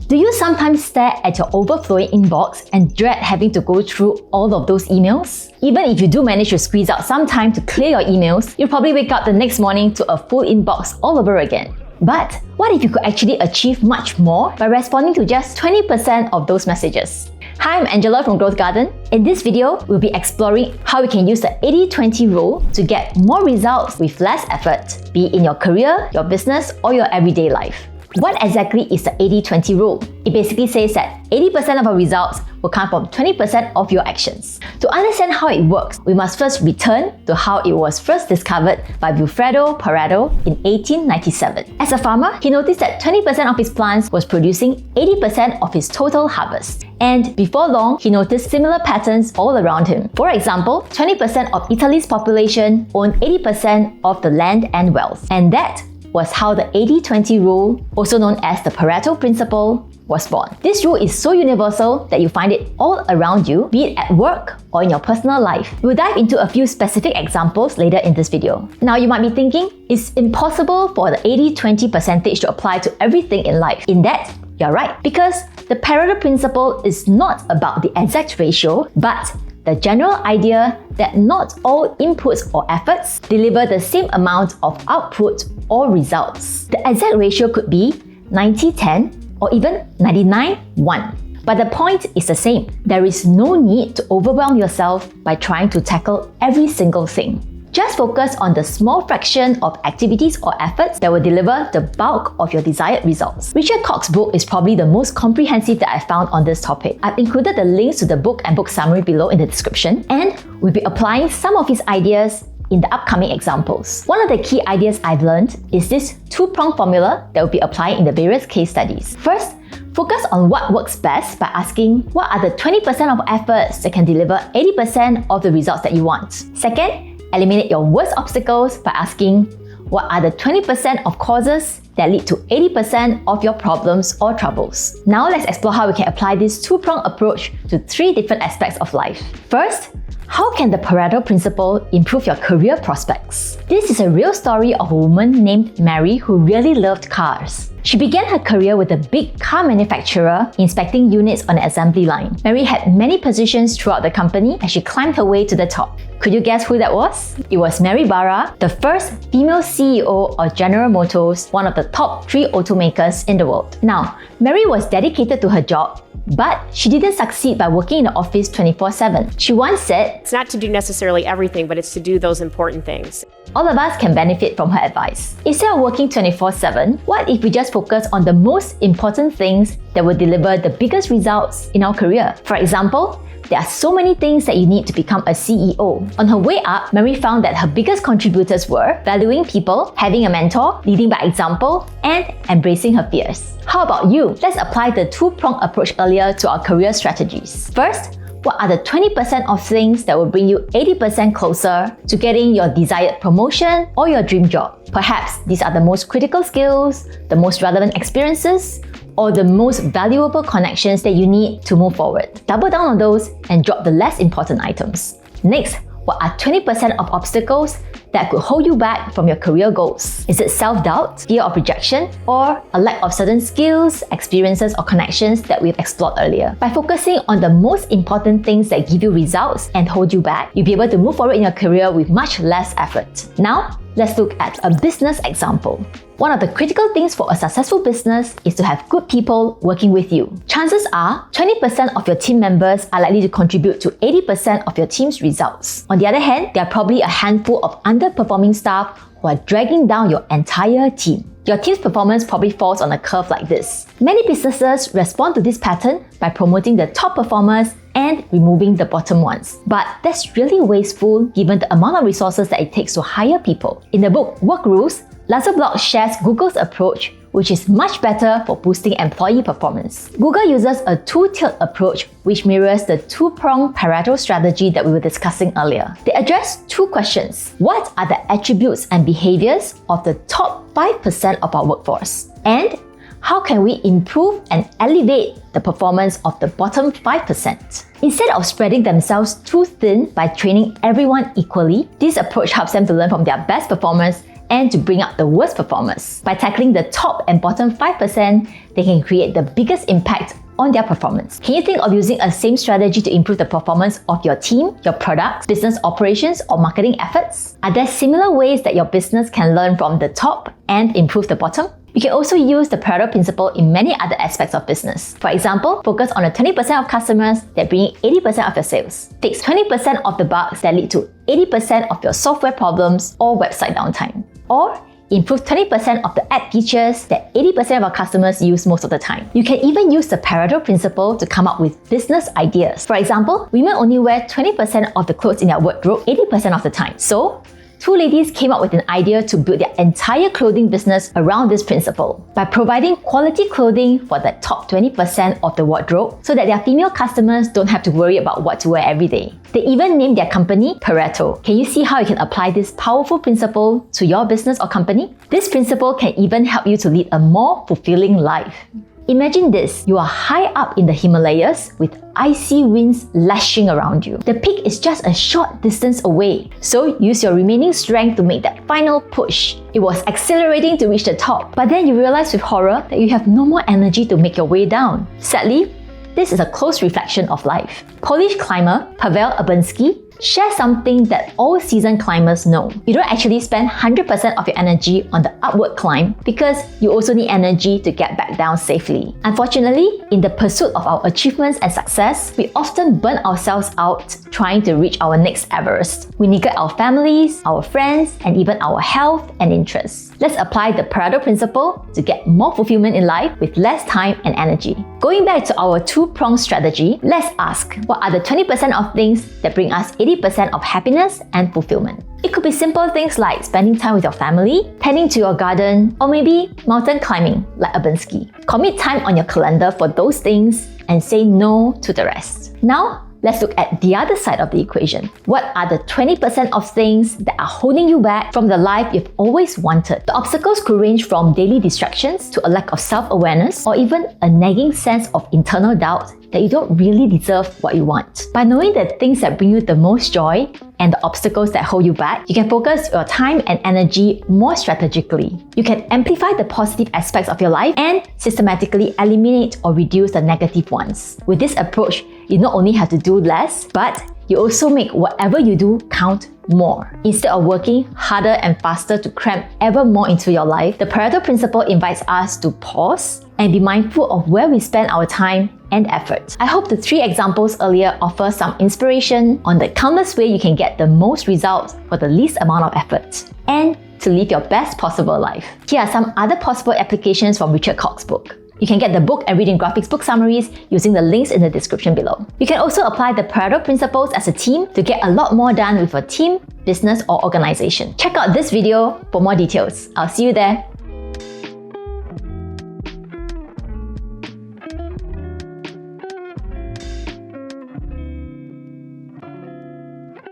Do you sometimes stare at your overflowing inbox and dread having to go through all of those emails? Even if you do manage to squeeze out some time to clear your emails, you'll probably wake up the next morning to a full inbox all over again. But what if you could actually achieve much more by responding to just 20% of those messages? Hi, I'm Angela from GrowthGarden. In this video, we'll be exploring how we can use the 80-20 rule to get more results with less effort, be it in your career, your business, or your everyday life. What exactly is the 80-20 rule? It basically says that 80% of our results will come from 20% of your actions. To understand how it works, we must first return to how it was first discovered by Wilfredo Pareto in 1897. As a farmer, he noticed that 20% of his plants was producing 80% of his total harvest. And before long, he noticed similar patterns all around him. For example, 20% of Italy's population owned 80% of the land and wealth. And that was how the 80-20 rule, also known as the Pareto principle, was born. This rule is so universal that you find it all around you, be it at work or in your personal life. We'll dive into a few specific examples later in this video. Now you might be thinking, it's impossible for the 80-20 percentage to apply to everything in life. In that, you're right, because the Pareto principle is not about the exact ratio, but the general idea that not all inputs or efforts deliver the same amount of output or results. The exact ratio could be 90-10 or even 99-1. But the point is the same. There is no need to overwhelm yourself by trying to tackle every single thing. Just focus on the small fraction of activities or efforts that will deliver the bulk of your desired results. Richard Koch's book is probably the most comprehensive that I found on this topic. I've included the links to the book and book summary below in the description, and we'll be applying some of his ideas in the upcoming examples. One of the key ideas I've learned is this two-pronged formula that will be applied in the various case studies. First, focus on what works best by asking what are the 20% of efforts that can deliver 80% of the results that you want. Second, eliminate your worst obstacles by asking what are the 20% of causes that lead to 80% of your problems or troubles. Now let's explore how we can apply this two-pronged approach to three different aspects of life. First, how can the Pareto principle improve your career prospects? This is a real story of a woman named Mary who really loved cars. She began her career with a big car manufacturer inspecting units on the assembly line. Mary had many positions throughout the company and she climbed her way to the top. Could you guess who that was? It was Mary Barra, the first female CEO of General Motors, one of the top 3 automakers in the world. Now, Mary was dedicated to her job, but she didn't succeed by working in the office 24/7. She once said, "It's not to do necessarily everything, but it's to do those important things." All of us can benefit from her advice. Instead of working 24/7, what if we just focus on the most important things that will deliver the biggest results in our career? For example, there are so many things that you need to become a CEO. On her way up, Mary found that her biggest contributors were valuing people, having a mentor, leading by example, and embracing her fears. How about you? Let's apply the two-pronged approach earlier to our career strategies. First, what are the 20% of things that will bring you 80% closer to getting your desired promotion or your dream job? Perhaps these are the most critical skills, the most relevant experiences, or the most valuable connections that you need to move forward. Double down on those and drop the less important items. Next, what are 20% of obstacles that could hold you back from your career goals? Is it self-doubt, fear of rejection, or a lack of certain skills, experiences, or connections that we've explored earlier? By focusing on the most important things that give you results and hold you back, you'll be able to move forward in your career with much less effort. Now, let's look at a business example. One of the critical things for a successful business is to have good people working with you. Chances are, 20% of your team members are likely to contribute to 80% of your team's results. On the other hand, there are probably a handful of underperforming staff who are dragging down your entire team. Your team's performance probably falls on a curve like this. Many businesses respond to this pattern by promoting the top performers and removing the bottom ones. But that's really wasteful given the amount of resources that it takes to hire people. In the book Work Rules, Laszlo shares Google's approach, which is much better for boosting employee performance. Google uses a two-tiered approach which mirrors the two-pronged Pareto strategy that we were discussing earlier. They address two questions. What are the attributes and behaviors of the top 5% of our workforce? And how can we improve and elevate the performance of the bottom 5%? Instead of spreading themselves too thin by training everyone equally, this approach helps them to learn from their best performers and to bring out the worst performers. By tackling the top and bottom 5%, they can create the biggest impact on their performance. Can you think of using a same strategy to improve the performance of your team, your products, business operations, or marketing efforts? Are there similar ways that your business can learn from the top and improve the bottom? You can also use the Pareto principle in many other aspects of business. For example, focus on the 20% of customers that bring 80% of your sales. Fix 20% of the bugs that lead to 80% of your software problems or website downtime. Or improve 20% of the app features that 80% of our customers use most of the time. You can even use the Pareto principle to come up with business ideas. For example, women only wear 20% of the clothes in their wardrobe 80% of the time. So, two ladies came up with an idea to build their entire clothing business around this principle by providing quality clothing for the top 20% of the wardrobe so that their female customers don't have to worry about what to wear every day. They even named their company Pareto. Can you see how you can apply this powerful principle to your business or company? This principle can even help you to lead a more fulfilling life. Imagine this, you are high up in the Himalayas with icy winds lashing around you. The peak is just a short distance away, so use your remaining strength to make that final push. It was exhilarating to reach the top, but then you realize with horror that you have no more energy to make your way down. Sadly, this is a close reflection of life. Polish climber Paweł Abanski shares something that all seasoned climbers know. You don't actually spend 100% of your energy on the upward climb because you also need energy to get back down safely. Unfortunately, in the pursuit of our achievements and success, we often burn ourselves out trying to reach our next Everest. We neglect our families, our friends, and even our health and interests. Let's apply the Pareto principle to get more fulfillment in life with less time and energy. Going back to our two-pronged strategy, let's ask, what are the 20% of things that bring us 80% of happiness and fulfillment? It could be simple things like spending time with your family, tending to your garden, or maybe mountain climbing like Abanski. Commit time on your calendar for those things and say no to the rest. Now, let's look at the other side of the equation. What are the 20% of things that are holding you back from the life you've always wanted? The obstacles could range from daily distractions to a lack of self-awareness or even a nagging sense of internal doubt that you don't really deserve what you want. By knowing the things that bring you the most joy and the obstacles that hold you back, you can focus your time and energy more strategically. You can amplify the positive aspects of your life and systematically eliminate or reduce the negative ones. With this approach, you not only have to do less, but you also make whatever you do count more. Instead of working harder and faster to cram ever more into your life, the Pareto principle invites us to pause and be mindful of where we spend our time and effort. I hope the 3 examples earlier offer some inspiration on the countless ways you can get the most results for the least amount of effort and to live your best possible life. Here are some other possible applications from Richard Koch's book. You can get the book and reading graphics book summaries using the links in the description below. You can also apply the Pareto principles as a team to get a lot more done with your team, business, or organization. Check out this video for more details. I'll see you there.